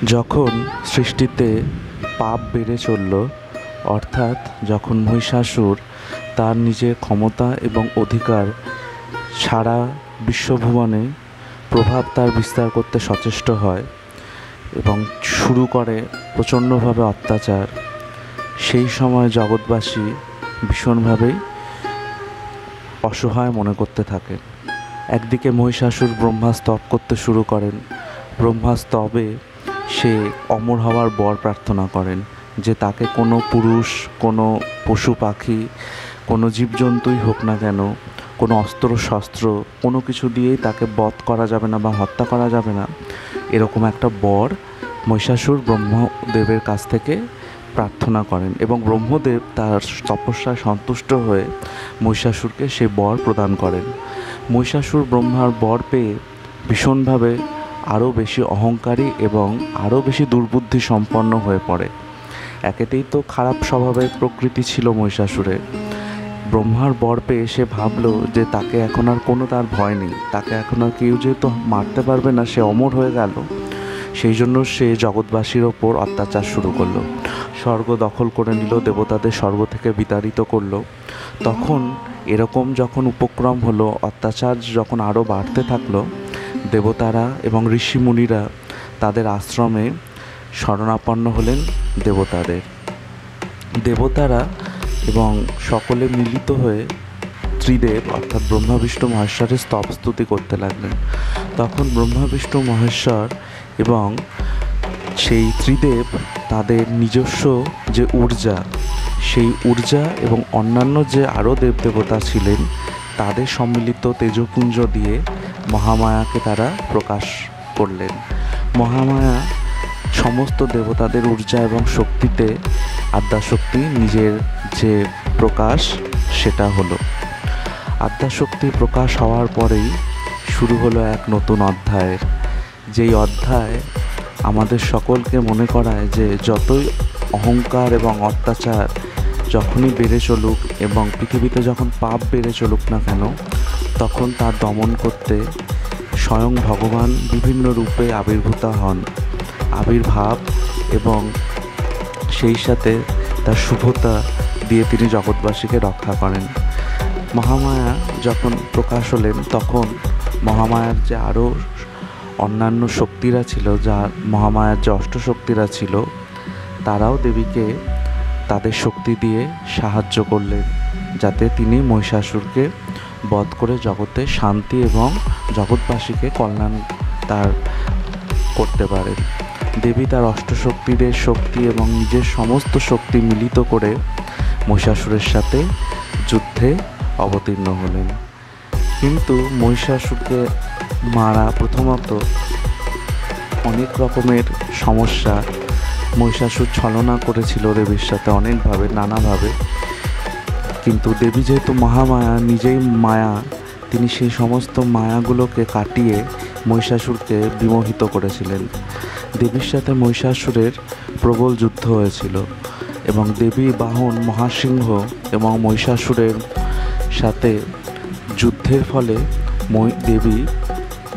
যখন সৃষ্টিতে পাপ বেড়ে চলল, অর্থাৎ যখন মহিষাসুর তার নিজের ক্ষমতা এবং অধিকার সারা বিশ্বভুবনে প্রভাব তার বিস্তার করতে সচেষ্ট হয় এবং শুরু করে প্রচণ্ডভাবে অত্যাচার, সেই সময় জগৎবাসী ভীষণভাবেই অসহায় মনে করতে থাকে। একদিকে মহিষাসুর ব্রহ্মা স্তব করতে শুরু করেন। ব্রহ্মা স্তবে সে অমর হওয়ার বর প্রার্থনা করেন যে তাকে কোনো পুরুষ, কোনো পশু পাখি, কোনো জীবজন্তুই হোক না কেন, কোনো অস্ত্র শস্ত্র কোনো কিছু দিয়েই তাকে বধ করা যাবে না বা হত্যা করা যাবে না, এরকম একটা বর মহিষাসুর ব্রহ্মদেবের কাছ থেকে প্রার্থনা করেন এবং ব্রহ্মদেব তার তপস্যায় সন্তুষ্ট হয়ে মহিষাসুরকে সে বর প্রদান করেন। মহিষাসুর ব্রহ্মার বর পেয়ে ভীষণভাবে আরও বেশি অহংকারী এবং আরও বেশি দুর্বুদ্ধি সম্পন্ন হয়ে পড়ে। একেতেই তো খারাপ স্বভাবের প্রকৃতি ছিল মহিষাসুরের। ব্রহ্মার বর পেয়ে সে ভাবল যে তাকে এখন আর কোনো তার ভয় নেই, তাকে এখন আর কেউ যেহেতু মারতে পারবে না, সে অমর হয়ে গেল। সেই জন্য সে জগৎবাসীর ওপর অত্যাচার শুরু করলো, স্বর্গ দখল করে নিল, দেবতাদের স্বর্গ থেকে বিতাড়িত করলো। তখন এরকম যখন উপক্রম হলো, অত্যাচার যখন আরও বাড়তে থাকলো, দেবতারা এবং ঋষিমুনিরা তাদের আশ্রমে শরণাপন্ন হলেন দেবতাদের। দেবতারা এবং সকলে মিলিত হয়ে ত্রিদেব অর্থাৎ ব্রহ্মা বিষ্ণু মহেশ্বরের স্তব স্তুতি করতে লাগলেন। তখন ব্রহ্মা বিষ্ণু মহেশ্বর এবং সেই ত্রিদেব তাদের নিজস্ব যে ঊর্জা, সেই ঊর্জা এবং অন্যান্য যে আরও দেবদেবতা ছিলেন তাদের সম্মিলিত তেজপুঞ্জ দিয়ে মহামায়াকে তারা প্রকাশ করলেন। মহামায়া সমস্ত দেবতাদের ঊর্জা এবং শক্তিতে আদ্যাশক্তি নিজের যে প্রকাশ সেটা হলো। আদ্যাশক্তি প্রকাশ হওয়ার পরেই শুরু হলো এক নতুন অধ্যায়ের, যেই অধ্যায় আমাদের সকলকে মনে করায় যে যতই অহংকার এবং অত্যাচার যখনই বেড়ে চলুক এবং পৃথিবীতে যখন পাপ বেড়ে চলুক না কেন, তখন তার দমন করতে স্বয়ং ভগবান বিভিন্ন রূপে আবির্ভূত হন। আবির্ভাব এবং সেই সাথে তার শুভতা দিয়ে তিনি জগৎবাসীকে রক্ষা করেন। মহামায়া যখন প্রকাশ হলেন, তখন মহামায়ার যে আরও অন্যান্য শক্তিরা ছিল, যার মহামায়ার যে অষ্টশক্তিরা ছিল, তারাও দেবীকে তাদের শক্তি দিয়ে সাহায্য করলেন যাতে তিনি মহিষাসুরকে বধ করে জগতে শান্তি এবং জগৎবাসীকে কল্যাণ তার করতে পারেন। দেবী তার অষ্টশক্তিদের শক্তি এবং নিজের সমস্ত শক্তি মিলিত করে মহিষাসুরের সাথে যুদ্ধে অবতীর্ণ হলেন। কিন্তু মহিষাসুরকে মারা প্রথমত অনেক রকমের সমস্যা, মহিষাসুর ছলনা করেছিল দেবীর সাথে অনেকভাবে, নানাভাবে। কিন্তু দেবী যেহেতু মহামায়া, নিজেই মায়া, তিনি সেই সমস্ত মায়াগুলোকে কাটিয়ে মহিষাসুরকে বিমোহিত করেছিলেন। দেবীর সাথে মহিষাসুরের প্রবল যুদ্ধ হয়েছিল এবং দেবী বাহন মহাসিংহ এবং মহিষাসুরের সাথে যুদ্ধের ফলে দেবী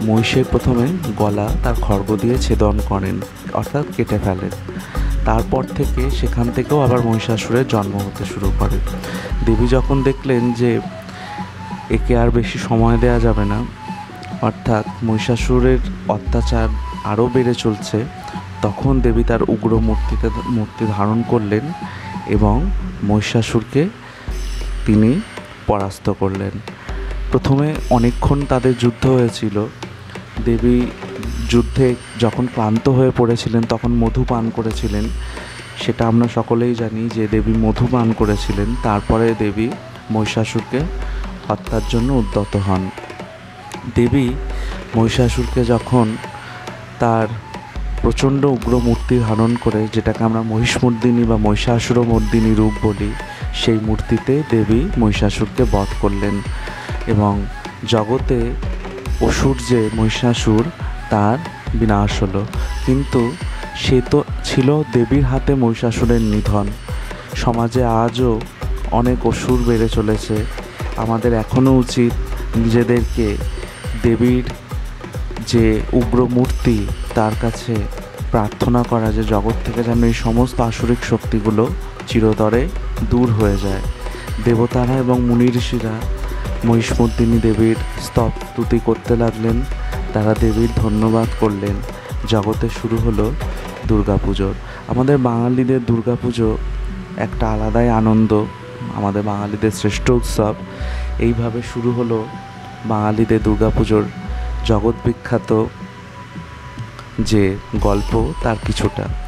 মহিষের প্রথমে গলা তার খড়গ দিয়ে ছেদন করেন, অর্থাৎ কেটে ফেলেন। তারপর থেকে সেখান থেকেও আবার মহিষাসুরের জন্ম হতে শুরু করে। দেবী যখন দেখলেন যে একে আর বেশি সময় দেওয়া যাবে না, অর্থাৎ মহিষাসুরের অত্যাচার আরও বেড়ে চলছে, তখন দেবী তার উগ্র মূর্তি ধারণ করলেন এবং মহিষাসুরকে তিনি পরাস্ত করলেন। প্রথমে অনেকক্ষণ তাদের যুদ্ধ হয়েছিল। দেবী যুদ্ধে যখন ক্লান্ত হয়ে পড়েছিলেন তখন মধু পান করেছিলেন, সেটা আমরা সকলেই জানি যে দেবী মধু পান করেছিলেন। তারপরে দেবী মহিষাসুরকে হত্যার জন্য উদ্যত হন। দেবী মহিষাসুরকে যখন তার প্রচণ্ড উগ্র মূর্তি ধারণ করে, যেটাকে আমরা মহিষমর্দিনী বা মহিষাসুরমর্দিনী রূপ বলি, সেই মূর্তিতে দেবী মহিষাসুরকে বধ করলেন এবং জগতে অসুর যে মহিষাসুর তার বিনাশ হলো। কিন্তু সে তো ছিল দেবীর হাতে মহিষাসুরের নিধন। সমাজে আজও অনেক অসুর বেড়ে চলেছে। আমাদের এখনও উচিত নিজেদেরকে দেবীর যে উগ্র মূর্তি তার কাছে প্রার্থনা করা যে জগৎ থেকে যেন এই সমস্ত আসুরিক শক্তিগুলো চিরতরে দূর হয়ে যায়। দেবতারা এবং মুনি ঋষিরা মহিষমর্দিনী দেবীর স্তুতি করতে লাগলেন, তারা দেবীর ধন্যবাদ করলেন। জগতে শুরু হলো দুর্গাপুজোর। আমাদের বাঙালিদের দুর্গাপুজো একটা আলাদাই আনন্দ, আমাদের বাঙালিদের শ্রেষ্ঠ উৎসব। এইভাবে শুরু হলো বাঙালিদের দুর্গাপুজোর জগৎ বিখ্যাত যে গল্প তার কিছুটা।